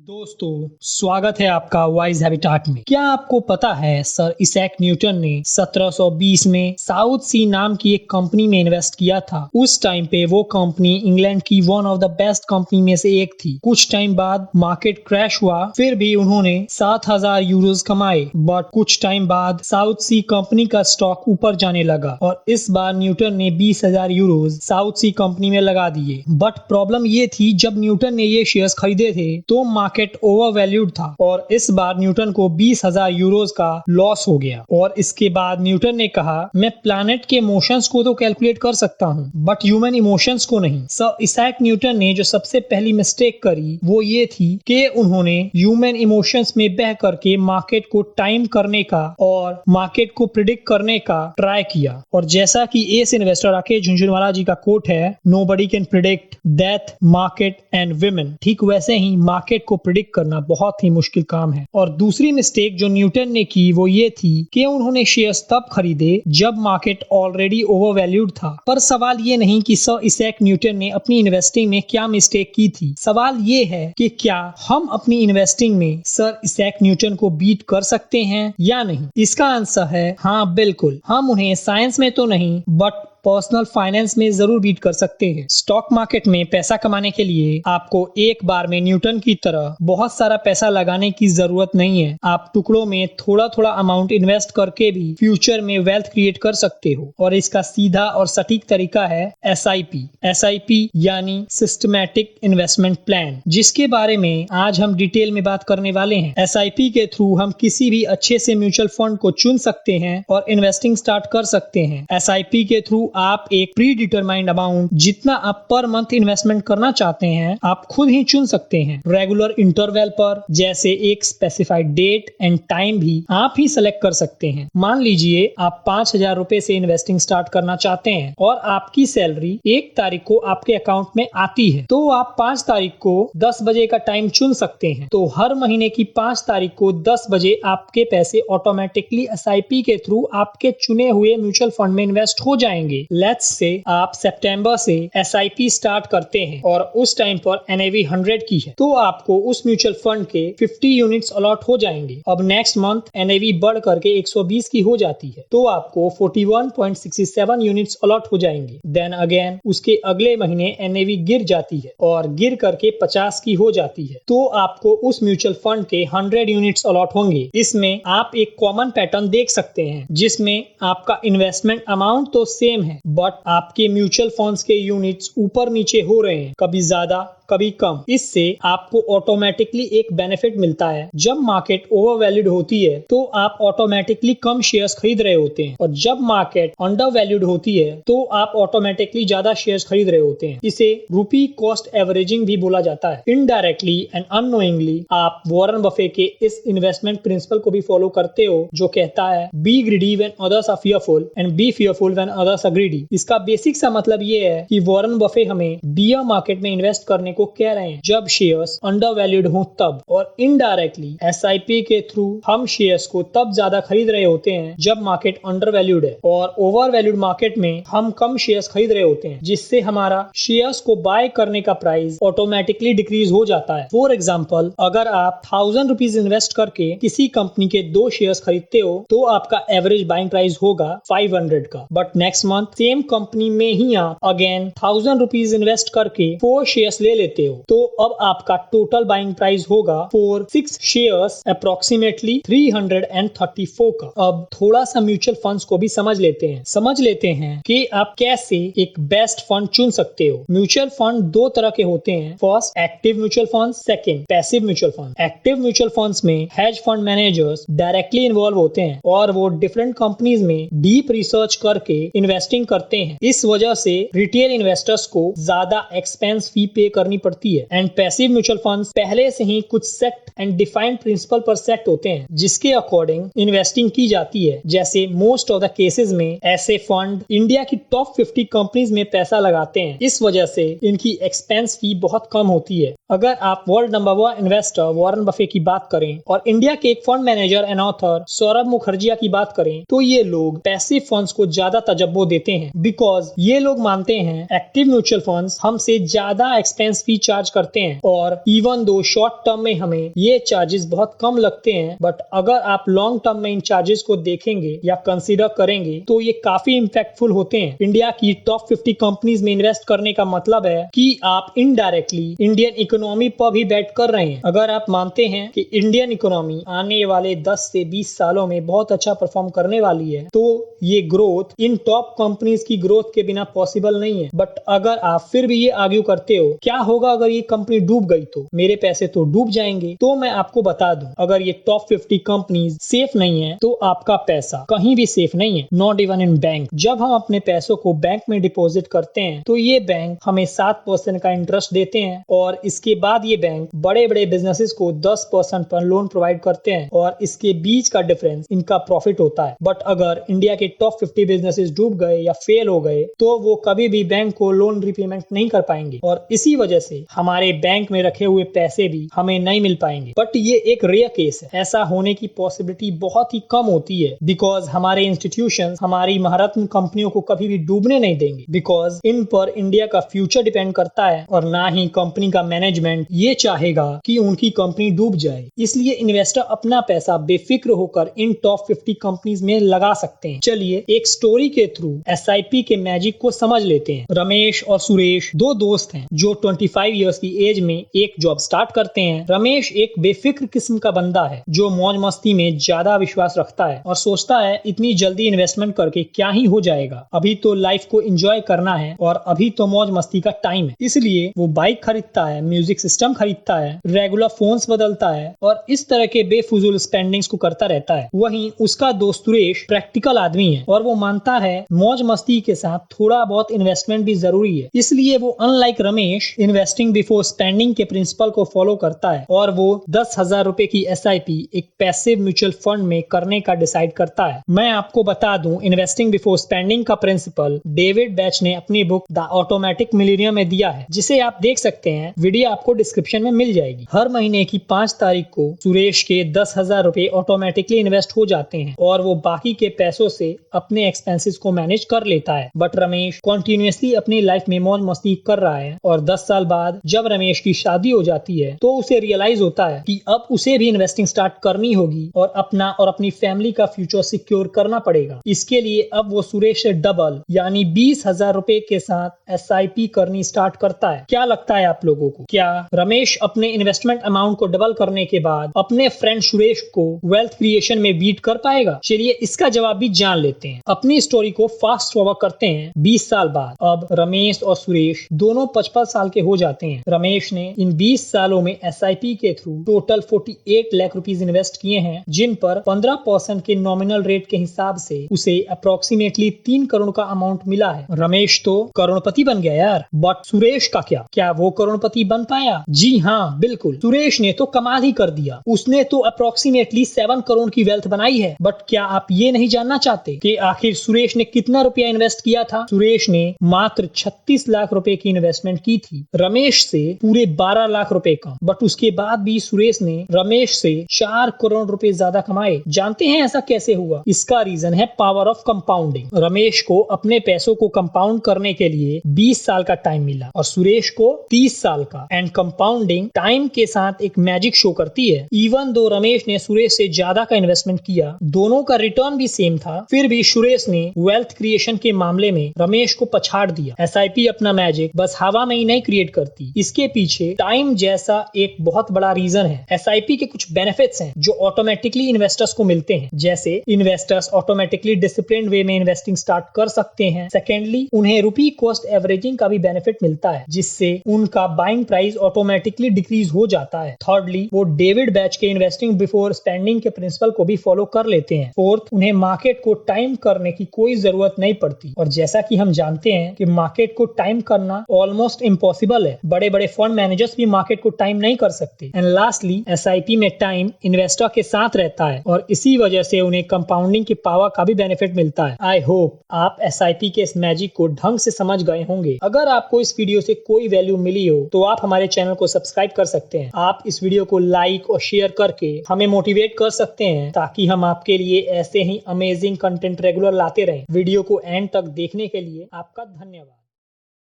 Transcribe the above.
दोस्तों, स्वागत है आपका वाइज हैबिटाट में। क्या आपको पता है सर इसैक न्यूटन ने 1720 में साउथ सी नाम की एक कंपनी में इन्वेस्ट किया था। उस टाइम पे वो कंपनी इंग्लैंड की one of the best company में से एक थी। कुछ टाइम बाद मार्केट क्रैश हुआ, फिर भी उन्होंने 7,000 यूरोज कमाए। बट कुछ टाइम बाद साउथ सी कंपनी का स्टॉक ऊपर जाने लगा और इस बार न्यूटन ने 20,000 यूरोज साउथ सी कंपनी में लगा दिए। बट प्रॉब्लम ये थी, जब न्यूटन ने ये शेयर्स खरीदे थे तो मार्केट ओवर वैल्यूड था और इस बार न्यूटन को 20,000 यूरोज का लॉस हो गया। और इसके बाद न्यूटन ने कहा, मैं प्लैनेट के इमोशंस को तो कैलकुलेट कर सकता हूँ बट ह्यूमन इमोशंस को नहीं। सर इसैक न्यूटन ने जो सबसे पहली मिस्टेक करी वो ये थी कि उन्होंने ह्यूमन इमोशंस में बह करके मार्केट को टाइम करने का और मार्केट को प्रिडिक्ट करने का ट्राई किया। और जैसा कि एस इन्वेस्टर राकेश झुनझुनवाला जी का कोट है, nobody can predict death, market and women. ठीक वैसे ही मार्केट को प्रिडिक्ट करना बहुत ही मुश्किल काम है। और दूसरी मिस्टेक जो न्यूटन ने की वो ये थी कि उन्होंने शेयर्स तब खरीदे जब मार्केट ऑलरेडी ओवर वैल्यूड था। पर सवाल ये नहीं कि सर इसैक न्यूटन ने अपनी इन्वेस्टिंग में क्या मिस्टेक की थी। सवाल ये है कि क्या हम अपनी इन्वेस्टिंग में सर इसैक न्यूटन को बीट कर सकते हैं या नहीं। इसका आंसर है हाँ, बिल्कुल। हम उन्हें साइंस में तो नहीं बट पर्सनल फाइनेंस में जरूर बीट कर सकते हैं। स्टॉक मार्केट में पैसा कमाने के लिए आपको एक बार में न्यूटन की तरह बहुत सारा पैसा लगाने की जरूरत नहीं है। आप टुकड़ों में थोड़ा थोड़ा अमाउंट इन्वेस्ट करके भी फ्यूचर में वेल्थ क्रिएट कर सकते हो। और इसका सीधा और सटीक तरीका है SIP यानी सिस्टमैटिक इन्वेस्टमेंट प्लान, जिसके बारे में आज हम डिटेल में बात करने वाले हैं। SIP के थ्रू हम किसी भी अच्छे से म्यूचुअल फंड को चुन सकते हैं और इन्वेस्टिंग स्टार्ट कर सकते हैं। SIP के थ्रू आप एक प्री डिटरमाइंड अमाउंट जितना आप पर मंथ इन्वेस्टमेंट करना चाहते हैं आप खुद ही चुन सकते हैं। रेगुलर इंटरवल पर, जैसे एक स्पेसिफाइड डेट एंड टाइम भी आप ही सेलेक्ट कर सकते हैं। मान लीजिए आप 5,000 रुपए से इन्वेस्टिंग स्टार्ट करना चाहते हैं और आपकी सैलरी 1 तारीख को आपके अकाउंट में आती है, तो आप 5 तारीख को 10 बजे का टाइम चुन सकते हैं। तो हर महीने की 5 तारीख को 10 बजे आपके पैसे ऑटोमेटिकली SIP के थ्रू आपके चुने हुए म्यूचुअल फंड में इन्वेस्ट हो जाएंगे। लेट्स से आप सितंबर से SIP स्टार्ट करते हैं और उस टाइम पर NAV 100 की है, तो आपको उस म्यूचुअल फंड के 50 यूनिट्स अलॉट हो जाएंगे। अब नेक्स्ट मंथ NAV बढ़ करके 120 की हो जाती है, तो आपको 41.67 यूनिट्स अलॉट हो जाएंगे। देन अगेन उसके अगले महीने NAV गिर जाती है और गिर करके 50 की हो जाती है, तो आपको उस म्यूचुअल फंड के 100 यूनिट्स अलॉट होंगे। इसमें आप एक कॉमन पैटर्न देख सकते हैं जिसमें आपका इन्वेस्टमेंट अमाउंट तो सेम है बट आपके म्यूचुअल फंड्स के यूनिट्स ऊपर नीचे हो रहे हैं, कभी ज्यादा कभी कम। इससे आपको ऑटोमेटिकली एक बेनिफिट मिलता है। जब मार्केट ओवर वैल्यूड होती है तो आप ऑटोमेटिकली कम शेयर्स खरीद रहे होते हैं और जब मार्केट अंडर वैल्यूड होती है तो आप ऑटोमेटिकली ज्यादा शेयर्स खरीद रहे होते हैं। इसे रुपी कॉस्ट एवरेजिंग भी बोला जाता है। इनडायरेक्टली एंड अननोइंगली आप वॉरेन बफे के इस इन्वेस्टमेंट प्रिंसिपल को भी फॉलो करते हो जो कहता है be greedy when others are fearful and be fearful when others are greedy. इसका बेसिक सा मतलब ये है कि वॉरेन बफे हमें बियर मार्केट में इन्वेस्ट करने को कह रहे हैं जब शेयर्स अंडर वैल्यूड हो तब, और इनडायरेक्टली SIP के थ्रू हम शेयर्स को तब ज्यादा खरीद रहे होते हैं जब मार्केट अंडर वैल्यूड है और ओवर वैल्यूड मार्केट में हम कम शेयर्स खरीद रहे होते हैं, जिससे हमारा शेयर्स को बाय करने का प्राइस ऑटोमेटिकली डिक्रीज हो जाता है। फॉर एग्जाम्पल, अगर आप 1000 रुपीज इन्वेस्ट करके किसी कंपनी के 2 शेयर्स खरीदते हो तो आपका एवरेज बाइंग प्राइस होगा 500 का। But next month same company में ही आप अगेन 1000 रुपीज इन्वेस्ट करके 4 शेयर्स ले लेते हो, तो अब आपका टोटल बाइंग प्राइस होगा फॉर 6 शेयर्स अप्रोक्सीमेटली 334 का। अब थोड़ा सा म्यूचुअल फंड्स को भी समझ लेते हैं कि आप कैसे एक बेस्ट फंड चुन सकते हो। म्यूचुअल फंड 2 तरह के होते हैं। First active mutual fund, second passive mutual fund. Active mutual funds में hedge fund managers directly involve होते हैं और वो डिफरेंट कंपनीज में डीप रिसर्च करके इन्वेस्टिंग करते हैं। इस वजह से रिटेल इन्वेस्टर्स को ज्यादा एक्सपेंस फी पे करनी पड़ती है। एंड पैसिव म्यूचुअल फंड्स पहले से ही कुछ सेट एंड डिफाइंड प्रिंसिपल पर सेट होते हैं जिसके अकॉर्डिंग इन्वेस्टिंग की जाती है। जैसे मोस्ट ऑफ द केसेस में ऐसे फंड इंडिया की टॉप 50 कंपनीज में पैसा लगाते हैं। इस वजह से इनकी एक्सपेंस फी बहुत कम होती है। अगर आप world number 1 investor Warren Buffett की बात करें और इंडिया के एक fund manager and author Saurabh Mukerjea की बात करें तो ये लोग पैसिव फंड्स को ज्यादा तवज्जो देते हैं बिकॉज ये लोग मानते हैं एक्टिव म्यूचुअल फंड्स हमसे ज्यादा एक्सपेंस मेंटेनेंस फी चार्ज करते हैं, और इवन दो शॉर्ट टर्म में हमें ये चार्जेस बहुत कम लगते हैं, बट अगर आप लॉन्ग टर्म में इन चार्जेस को देखेंगे या कंसीडर करेंगे तो ये काफी इम्पैक्टफुल होते हैं। इंडिया की टॉप 50 कंपनीज में इन्वेस्ट करने का मतलब है कि आप इनडायरेक्टली इंडियन इकोनॉमी पर भी बेट कर रहे हैं। अगर आप मानते हैं कि इंडियन इकोनॉमी आने वाले 10 से 20 सालों में बहुत अच्छा परफॉर्म करने वाली है, तो ये ग्रोथ इन टॉप कंपनीज की ग्रोथ के बिना पॉसिबल नहीं है। बट अगर आप फिर भी ये आर्ग्यू करते हो क्या होगा अगर ये कंपनी डूब गई, तो मेरे पैसे तो डूब जाएंगे, तो मैं आपको बता दूं, अगर ये टॉप 50 कंपनीज सेफ नहीं है तो आपका पैसा कहीं भी सेफ नहीं है, नॉट इवन इन बैंक। जब हम अपने पैसों को बैंक में डिपॉजिट करते हैं तो ये बैंक हमें 7% का इंटरेस्ट देते हैं, और इसके बाद ये बैंक बड़े बड़े बिजनेसेस को 10% पर लोन प्रोवाइड करते हैं, और इसके बीच का डिफरेंस इनका प्रॉफिट होता है। बट अगर इंडिया के टॉप 50 बिजनेसेस डूब गए या फेल हो गए तो वो कभी भी बैंक को लोन रिपेमेंट नहीं कर पाएंगे, और इसी वजह से हमारे बैंक में रखे हुए पैसे भी हमें नहीं मिल पाएंगे। बट ये एक रेयर केस है, ऐसा होने की पॉसिबिलिटी बहुत ही कम होती है, बिकॉज हमारे इंस्टीट्यूशंस हमारी महारत्न कंपनियों को कभी भी डूबने नहीं देंगे, बिकॉज इन पर इंडिया का फ्यूचर डिपेंड करता है, और ना ही कंपनी का मैनेजमेंट ये चाहेगा कि उनकी कंपनी डूब जाए। इसलिए इन्वेस्टर अपना पैसा बेफिक्र होकर इन टॉप 50 कंपनीज में लगा सकते हैं। चलिए एक स्टोरी के थ्रू SIP के मैजिक को समझ लेते हैं। रमेश और सुरेश दो दोस्त हैं जो 25 इयर्स की एज में एक जॉब स्टार्ट करते हैं। रमेश एक बेफिक्र किस्म का बंदा है जो मौज मस्ती में ज्यादा विश्वास रखता है और सोचता है इतनी जल्दी इन्वेस्टमेंट करके क्या ही हो जाएगा, अभी तो लाइफ को एंजॉय करना है और अभी तो मौज मस्ती का टाइम है। इसलिए वो बाइक खरीदता है, म्यूजिक सिस्टम खरीदता है, रेगुलर फोन्स बदलता है और इस तरह के बेफुजूल स्पेंडिंग्स को करता रहता है। वहीं उसका दोस्त सुरेश प्रैक्टिकल आदमी है और वो मानता है मौज मस्ती के साथ थोड़ा बहुत इन्वेस्टमेंट भी जरूरी है। इसलिए वो unlike Ramesh investing before spending के प्रिंसिपल को फॉलो करता है और वो 10,000 रुपए की SIP एक पैसिव म्यूचुअल फंड में करने का डिसाइड करता है। मैं आपको बता दूं, इन्वेस्टिंग बिफोर स्पेंडिंग का प्रिंसिपल डेविड बैच ने अपनी बुक द ऑटोमेटिक मिलियनियर में दिया है, जिसे आप देख सकते हैं। वीडियो आपको डिस्क्रिप्शन में मिल जाएगी। हर महीने की 5 तारीख को सुरेश के 10,000 रुपए ऑटोमेटिकली इन्वेस्ट हो जाते हैं और वो बाकी के पैसों से अपने एक्सपेंसेस को मैनेज कर लेता है। बट रमेश कंटिन्यूअसली अपनी लाइफ में मौज मस्ती कर रहा है और 10 साल बाद जब रमेश की शादी हो जाती है तो उसे रियलाइज होता है कि अब उसे भी इन्वेस्टिंग स्टार्ट करनी होगी और अपना और अपनी फैमिली का फ्यूचर सिक्योर करना पड़ेगा। इसके लिए अब वो सुरेश से डबल यानी 20,000 रुपए के साथ SIP करनी स्टार्ट करता है। क्या लगता है आप लोगों को, क्या रमेश अपने इन्वेस्टमेंट अमाउंट को डबल करने के बाद अपने फ्रेंड सुरेश को वेल्थ क्रिएशन में बीट कर पाएगा? चलिए इसका जवाब भी जान लेते हैं। अपनी स्टोरी को फास्ट फॉरवर्ड करते हैं 20 साल बाद। अब रमेश और सुरेश दोनों 55 साल के हो जाते हैं। रमेश ने इन 20 सालों में SIP के through total 48 lakh rupees invest किए हैं, जिन पर 15% के नॉमिनल रेट के हिसाब से उसे अप्रोक्सीमेटली 3 करोड़ का अमाउंट मिला है। रमेश तो करोड़पति बन गया यार, बट सुरेश का क्या वो करोड़पति बन पाया? जी हाँ, बिल्कुल। सुरेश ने तो कमाल ही कर दिया। उसने तो अप्रोक्सीमेटली 7 करोड़ की वेल्थ बनाई है। बट क्या आप ये नहीं जानना चाहते कि आखिर सुरेश ने कितना रुपया इन्वेस्ट किया था? सुरेश ने मात्र 36 लाख रुपए की इन्वेस्टमेंट की थी, रमेश से पूरे 12 लाख रुपए कम। बट उसके बाद भी सुरेश ने रमेश से 4 करोड़ रुपए ज्यादा कमाए। जानते हैं ऐसा कैसे हुआ? इसका रीजन है पावर ऑफ कंपाउंडिंग। रमेश को अपने पैसों को कंपाउंड करने के लिए 20 साल का टाइम मिला और सुरेश को 30 साल का। एंड कंपाउंडिंग टाइम के साथ एक मैजिक शो करती है। इवन दो रमेश ने सुरेश से ज्यादा का इन्वेस्टमेंट किया, दोनों का रिटर्न भी सेम था, फिर भी सुरेश ने वेल्थ क्रिएशन के मामले में रमेश को पछाड़ दिया। SIP अपना मैजिक बस हवा में ही नहीं क्रिएट करती, इसके पीछे टाइम जैसा एक बहुत बड़ा रीजन है। SIP के कुछ बेनिफिट्स हैं जो ऑटोमेटिकली इन्वेस्टर्स को मिलते हैं, जैसे इन्वेस्टर्स ऑटोमेटिकली डिसिप्लिन्ड वे में इन्वेस्टिंग स्टार्ट कर सकते हैं। सेकेंडली, उन्हें रुपी कॉस्ट एवरेजिंग का भी बेनिफिट मिलता है, जिससे उनका बाइंग प्राइस ऑटोमेटिकली डिक्रीज हो जाता है। थर्डली, वो डेविड बैच के इन्वेस्टिंग बिफोर स्पेंडिंग के प्रिंसिपल को भी फॉलो कर लेते हैं। फोर्थ, उन्हें मार्केट को टाइम करने की कोई जरूरत नहीं पड़ती, और जैसा कि हम जानते हैं कि मार्केट को टाइम करना ऑलमोस्ट इम्पॉसिबल है। बड़े बड़े फंड मैनेजर्स भी मार्केट को टाइम नहीं कर सकते। एंड लास्टली, SIP में टाइम इन्वेस्टर के साथ रहता है और इसी वजह से उन्हें कंपाउंडिंग की पावर का भी बेनिफिट मिलता है। आई होप आप SIP के इस मैजिक को ढंग से समझ गए होंगे। अगर आपको इस वीडियो से कोई वैल्यू मिली हो तो आप हमारे चैनल को सब्सक्राइब कर सकते हैं। आप इस वीडियो को लाइक और शेयर करके हमें मोटिवेट कर सकते हैं ताकि हम आपके लिए ऐसे ही अमेजिंग कंटेंट रेगुलर लाते रहें। वीडियो को एंड तक देखने के लिए आपका धन्यवाद।